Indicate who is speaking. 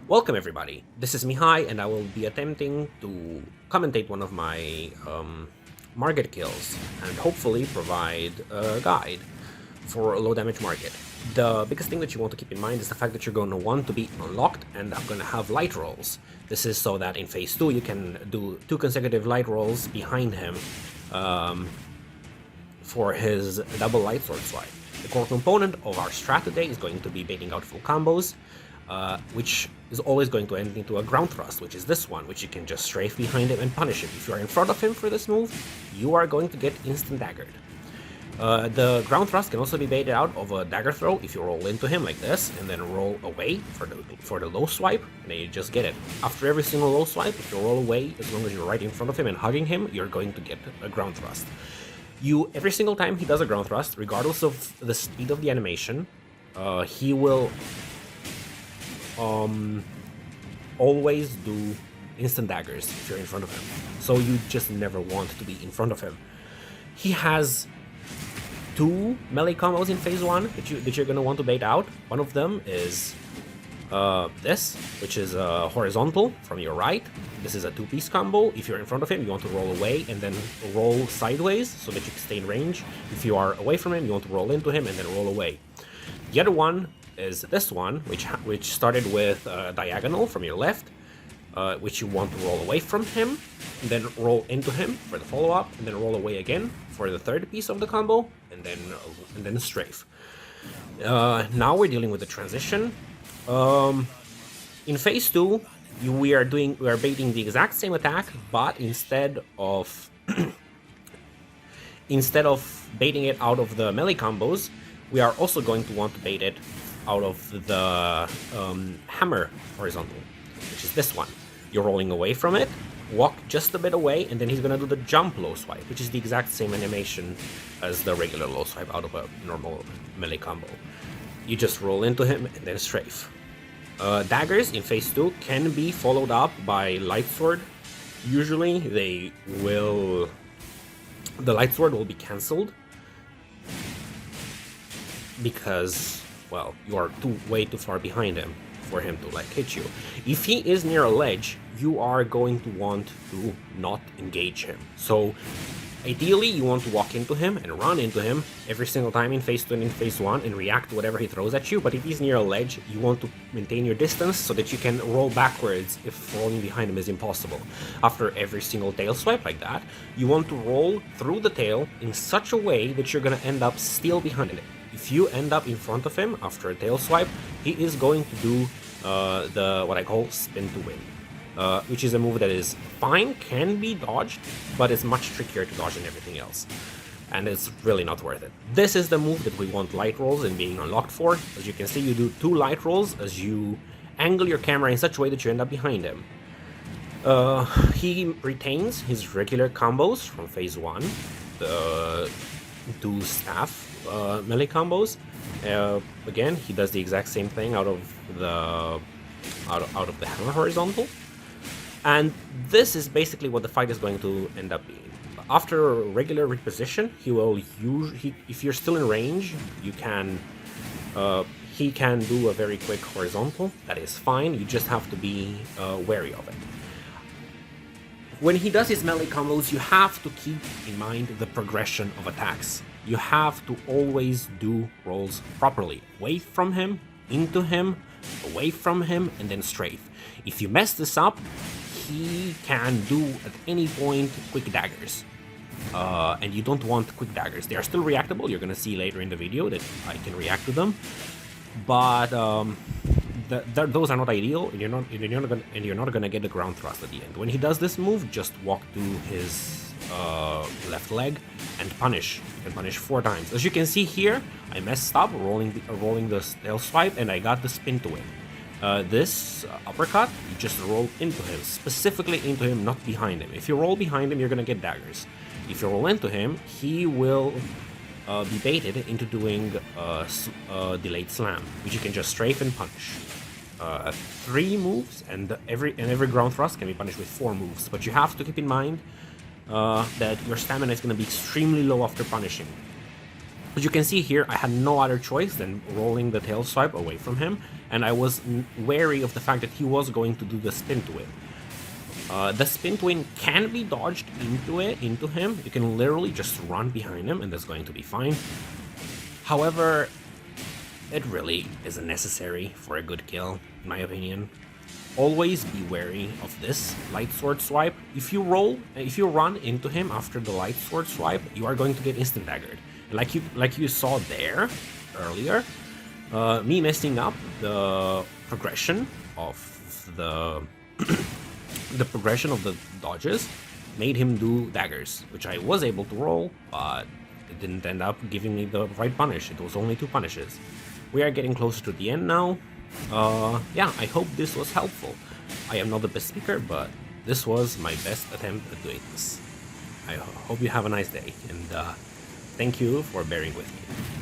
Speaker 1: Welcome everybody, this is Mihai and I will be attempting to commentate one of my Margit kills and hopefully provide a guide for a low damage Margit. The biggest thing that you want to keep in mind is the fact that you're going to want to be unlocked and I'm going to have light rolls. This is so that in phase 2 you can do 2 consecutive light rolls behind him for his double light sword swipe. The core component of our strat today is going to be baiting out full combos, which is always going to end into a ground thrust, which is this one, which you can just strafe behind him and punish him. If you are in front of him for this move, you are going to get instant daggered. The ground thrust can also be baited out of a dagger throw if you roll into him like this, and then roll away for the low swipe, and then you just get it. After every single low swipe, if you roll away, as long as you're right in front of him and hugging him, you're going to get a ground thrust. Every single time he does a ground thrust, regardless of the speed of the animation, he will always do instant daggers if you're in front of him. So you just never want to be in front of him. He has 2 melee combos in phase 1 that you're going to want to bait out. One of them is this, which is horizontal from your right. This is a 2-piece combo. If you're in front of him, you want to roll away and then roll sideways so that you can stay in range. If you are away from him, you want to roll into him and then roll away. The other one is this one, which started with diagonal from your left, which you want to roll away from him, and then roll into him for the follow-up, and then roll away again for the 3rd piece of the combo, and then strafe. Now we're dealing with the transition. In phase 2, we are baiting the exact same attack, but instead of baiting it out of the melee combos, we are also going to want to bait it out of the hammer horizontal, which is this one. You're rolling away from it, walk just a bit away, and then he's gonna do the jump low swipe, which is the exact same animation as the regular low swipe out of a normal melee combo. You just roll into him and then strafe. Daggers in phase 2 can be followed up by light sword. Usually the light sword will be cancelled because, well, you are way too far behind him for him to hit you. If he is near a ledge, you are going to want to not engage him. So ideally you want to walk into him and run into him every single time in phase 2 and in phase 1 and react to whatever he throws at you, but if he's near a ledge, you want to maintain your distance so that you can roll backwards if rolling behind him is impossible. After every single tail swipe like that, you want to roll through the tail in such a way that you're gonna end up still behind it. If you end up in front of him after a tail swipe, he is going to do what I call spin to win. Which is a move that is fine, can be dodged, but it's much trickier to dodge than everything else. And it's really not worth it. This is the move that we want light rolls and being unlocked for. As you can see, you do 2 light rolls as you angle your camera in such a way that you end up behind him. He retains his regular combos from phase 1, the 2 staff melee combos. Again, he does the exact same thing out of the hammer horizontal. And this is basically what the fight is going to end up being. After a regular reposition, if you're still in range, he can do a very quick horizontal. That is fine, you just have to be wary of it. When he does his melee combos, you have to keep in mind the progression of attacks. You have to always do rolls properly. Away from him, into him, away from him, and then strafe. If you mess this up, he can do at any point quick daggers. And you don't want quick daggers. They are still reactable. You're going to see later in the video that I can react to them. But those are not ideal, and you're not going to get the ground thrust at the end. When he does this move, just walk to his left leg and punish. You can punish 4 times. As you can see here, I messed up rolling the tail swipe, and I got the spin to win. This uppercut, you just roll into him, specifically into him, not behind him. If you roll behind him, you're gonna get daggers. If you roll into him, he will be baited into doing a delayed slam, which you can just strafe and punish. 3 moves, and every ground thrust can be punished with 4 moves. But you have to keep in mind that your stamina is going to be extremely low after punishing. But you can see here, I had no other choice than rolling the tail swipe away from him, and I was wary of the fact that he was going to do the spin to it. The spin twin can be dodged into him. You can literally just run behind him, and that's going to be fine. However, it really isn't necessary for a good kill, in my opinion. Always be wary of this light sword swipe. If you run into him after the light sword swipe, you are going to get instant daggered. Like you saw there earlier, me messing up the progression of the the progression of the dodges made him do daggers, which I was able to roll, but it didn't end up giving me the right punish. It was only 2 punishes. We are getting closer to the end now. Yeah, I hope this was helpful. I am not the best speaker, but this was my best attempt at doing this. I hope you have a nice day, and thank you for bearing with me.